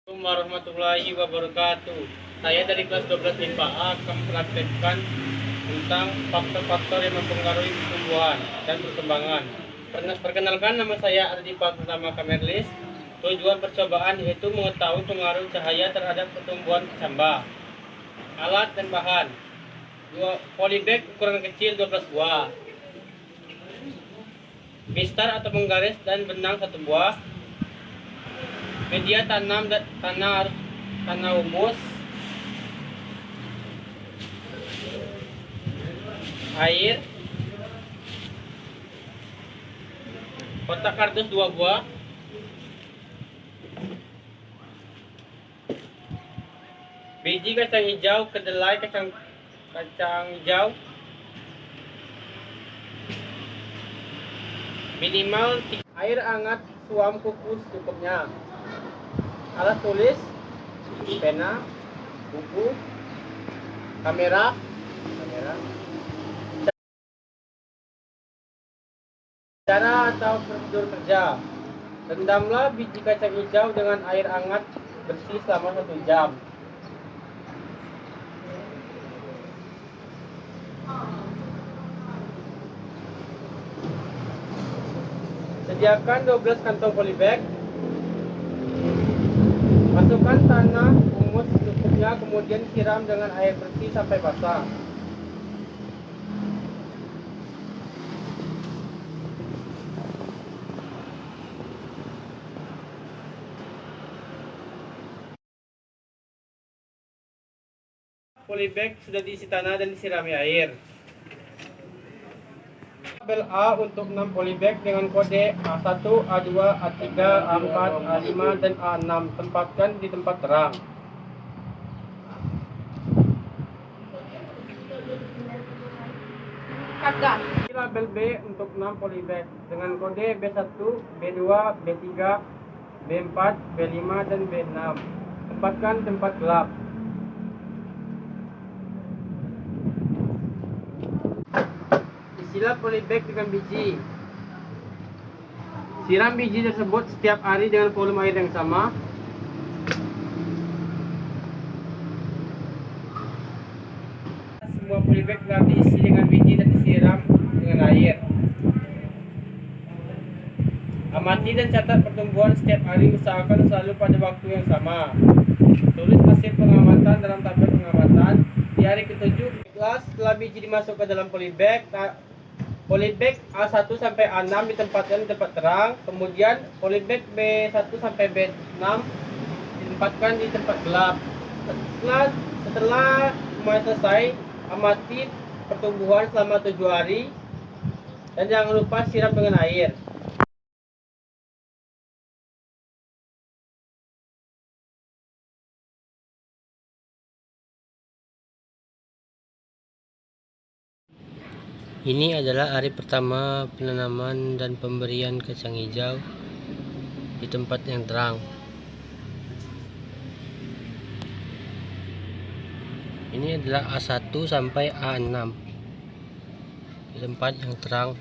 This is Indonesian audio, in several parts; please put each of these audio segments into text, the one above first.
Assalamualaikum warahmatullahi wabarakatuh. Saya dari kelas 12 MIPA A akan mempraktekkan tentang faktor-faktor yang mempengaruhi pertumbuhan dan perkembangan. Perkenalkan, nama saya Ardi Pratama Kamerlis. Tujuan percobaan yaitu mengetahui pengaruh cahaya terhadap pertumbuhan kecambah. Alat dan bahan: polybag ukuran kecil 12 buah, mistar atau penggaris dan benang 1 buah, media tanam dan tanah humus, air, kotak kardus 2 buah, biji kacang hijau, kedelai kacang hijau, minimal air hangat suam kukus cukupnya, alat tulis, pena, buku, kamera. Cara atau prosedur kerja: rendamlah biji kacang hijau dengan air hangat bersih selama 1 jam. Sediakan 12 kantong polybag. Masukkan tanah humus secukupnya, kemudian siram dengan air bersih sampai basah. Polybag sudah diisi tanah dan disirami air. Tabel A untuk 6 polybag dengan kode A1, A2, A3, A4, A5, dan A6. Tempatkan di tempat terang. Label B untuk 6 polybag dengan kode B1, B2, B3, B4, B5, dan B6. Tempatkan tempat gelap. Isilah polybag dengan biji. Siram biji tersebut setiap hari dengan volume air yang sama. Semua polybag telah diisi dengan biji dan disiram dengan air. Amati dan catat pertumbuhan setiap hari, usahakan selalu pada waktu yang sama. Tulis hasil pengamatan dalam tabel pengamatan. Di hari ke-7 setelah biji dimasukkan ke dalam polybag A1 sampai A6 ditempatkan di tempat terang. Kemudian polybag B1 sampai B6 ditempatkan di tempat gelap. Setelah semuanya selesai, amati pertumbuhan selama 7 hari dan jangan lupa siram dengan air. Ini adalah hari pertama penanaman dan pemberian kacang hijau di tempat yang terang. Ini adalah A1 sampai A6 di tempat yang terang.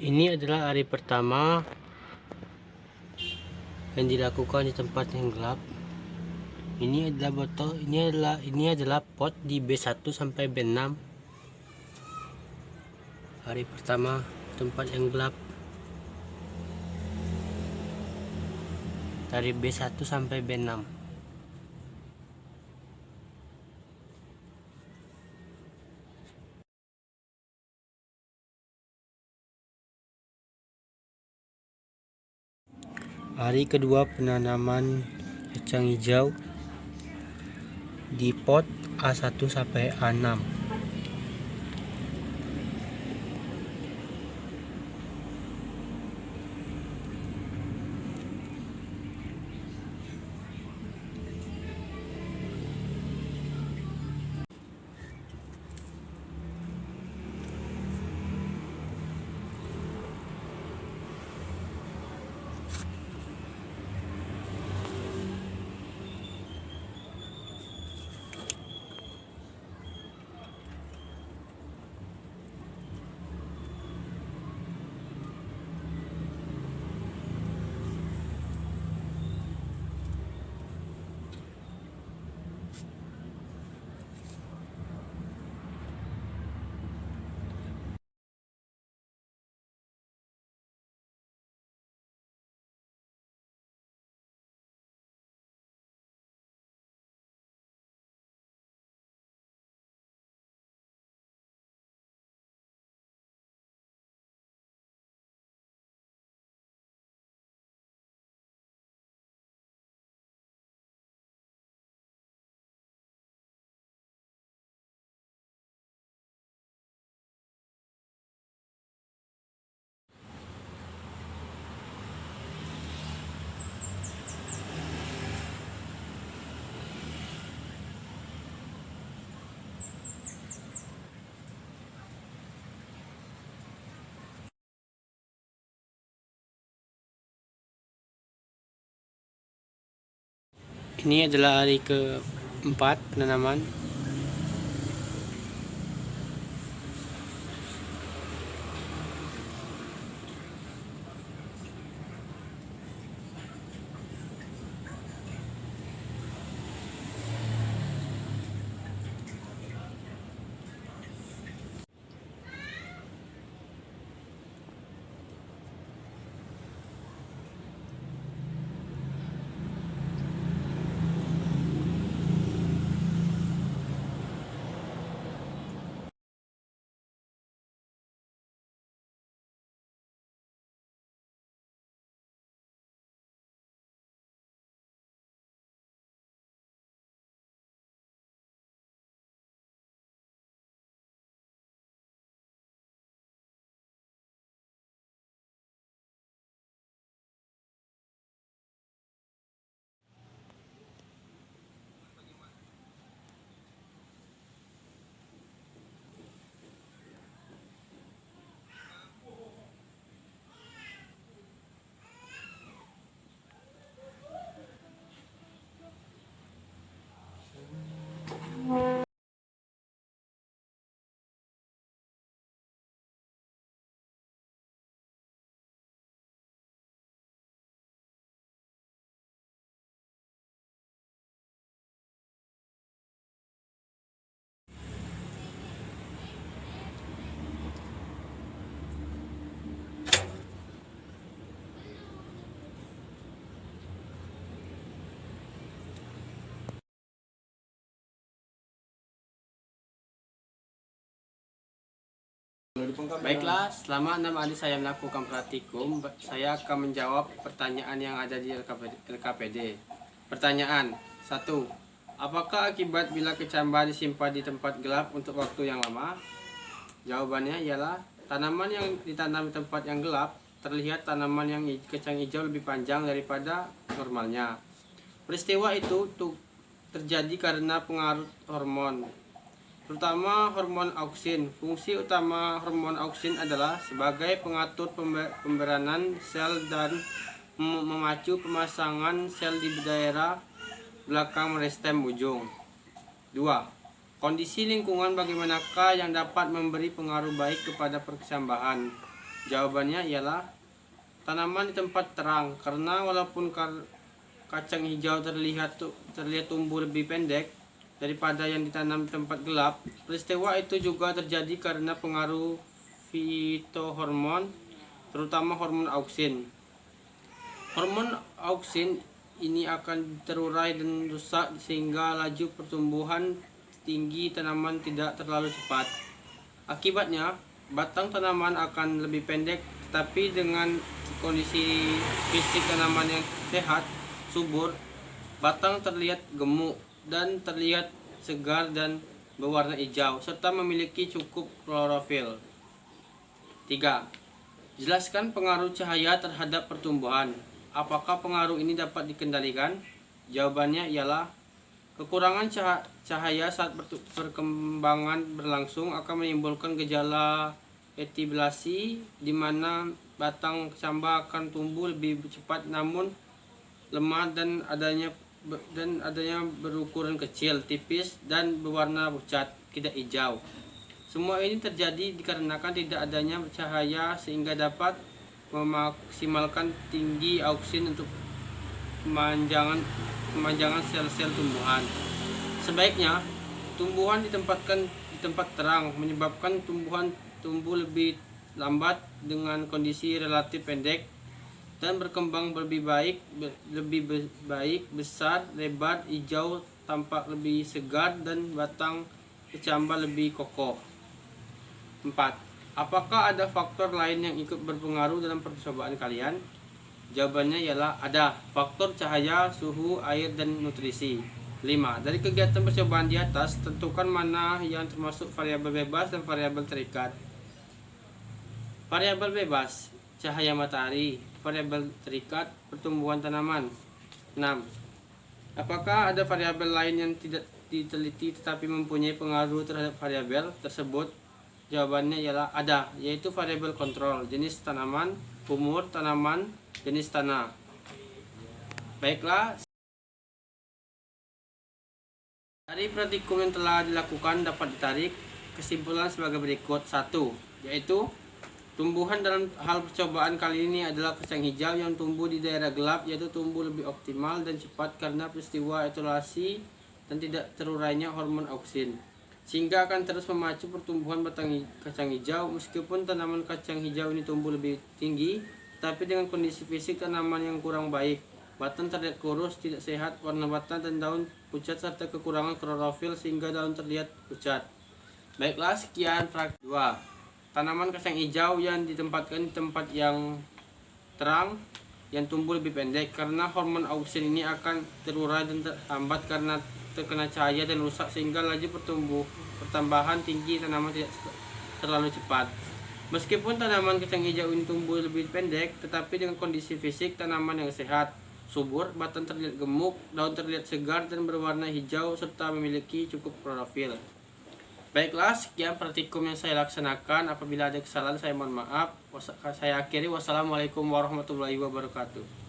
Ini adalah hari pertama yang dilakukan di tempat yang gelap. Ini adalah botol, ini adalah pot di B1 sampai B6. Hari pertama tempat yang gelap. Dari B1 sampai B6. Hari kedua penanaman kacang hijau di pot A1 sampai A6. Ini adalah hari keempat penanaman. Baiklah, selama 6 hari saya melakukan praktikum, saya akan menjawab pertanyaan yang ada di LKPD. Pertanyaan 1. Apakah akibat bila kecambah disimpan di tempat gelap untuk waktu yang lama? Jawabannya ialah tanaman yang ditanam di tempat yang gelap terlihat tanaman yang kacang hijau lebih panjang daripada normalnya. Peristiwa itu terjadi karena pengaruh hormon, terutama hormon auksin. Fungsi utama hormon auksin adalah sebagai pengatur pemberanan sel dan memacu pemasangan sel di daerah belakang meristem ujung. 2. Kondisi lingkungan bagaimanakah yang dapat memberi pengaruh baik kepada perkecambahan? Jawabannya ialah tanaman di tempat terang, karena walaupun kacang hijau terlihat tumbuh lebih pendek daripada yang ditanam di tempat gelap, peristiwa itu juga terjadi karena pengaruh fitohormon, terutama hormon auksin. Hormon auksin ini akan terurai dan rusak sehingga laju pertumbuhan tinggi tanaman tidak terlalu cepat. Akibatnya, batang tanaman akan lebih pendek, tetapi dengan kondisi fisik tanaman yang sehat, subur, batang terlihat gemuk dan terlihat segar dan berwarna hijau, serta memiliki cukup klorofil. 3. Jelaskan pengaruh cahaya terhadap pertumbuhan. Apakah pengaruh ini dapat dikendalikan? Jawabannya ialah kekurangan cahaya saat perkembangan berlangsung akan menimbulkan gejala etiblasi, di mana batang kecambah akan tumbuh lebih cepat namun lemah dan adanya berukuran kecil, tipis, dan berwarna pucat, tidak hijau. Semua ini terjadi dikarenakan tidak adanya cahaya sehingga dapat memaksimalkan tinggi auksin untuk pemanjangan sel-sel tumbuhan. Sebaiknya, tumbuhan ditempatkan di tempat terang, menyebabkan tumbuhan tumbuh lebih lambat dengan kondisi relatif pendek dan berkembang lebih baik, besar, lebar, hijau, tampak lebih segar, dan batang kecambah lebih kokoh. 4. Apakah ada faktor lain yang ikut berpengaruh dalam percobaan kalian? Jawabannya ialah ada. Faktor cahaya, suhu, air, dan nutrisi. 5. Dari kegiatan percobaan di atas, tentukan mana yang termasuk variabel bebas dan variabel terikat. Variabel bebas, cahaya matahari. Variabel terikat, pertumbuhan tanaman. 6. Apakah ada variabel lain yang tidak diteliti tetapi mempunyai pengaruh terhadap variabel tersebut? Jawabannya ialah ada, yaitu variabel kontrol, jenis tanaman, umur tanaman, jenis tanah. Baiklah. Dari praktikum yang telah dilakukan dapat ditarik kesimpulan sebagai berikut. 1. Yaitu tumbuhan dalam hal percobaan kali ini adalah kacang hijau yang tumbuh di daerah gelap, yaitu tumbuh lebih optimal dan cepat karena peristiwa etulasi dan tidak terurainya hormon auksin, sehingga akan terus memacu pertumbuhan batang kacang hijau. Meskipun tanaman kacang hijau ini tumbuh lebih tinggi, tapi dengan kondisi fisik tanaman yang kurang baik, batang terlihat kurus, tidak sehat, warna batang dan daun pucat serta kekurangan klorofil sehingga daun terlihat pucat. Baiklah, sekian praktik 2. Tanaman kacang hijau yang ditempatkan di tempat yang terang yang tumbuh lebih pendek karena hormon auksin ini akan terurai dan terhambat karena terkena cahaya dan rusak, sehingga laju pertambahan tinggi tanaman tidak terlalu cepat. Meskipun tanaman kacang hijau ini tumbuh lebih pendek, tetapi dengan kondisi fisik tanaman yang sehat, subur, batang terlihat gemuk, daun terlihat segar dan berwarna hijau serta memiliki cukup klorofil. Baiklah, sekian praktikum yang saya laksanakan. Apabila ada kesalahan saya mohon maaf. Saya akhiri. Wassalamualaikum warahmatullahi wabarakatuh.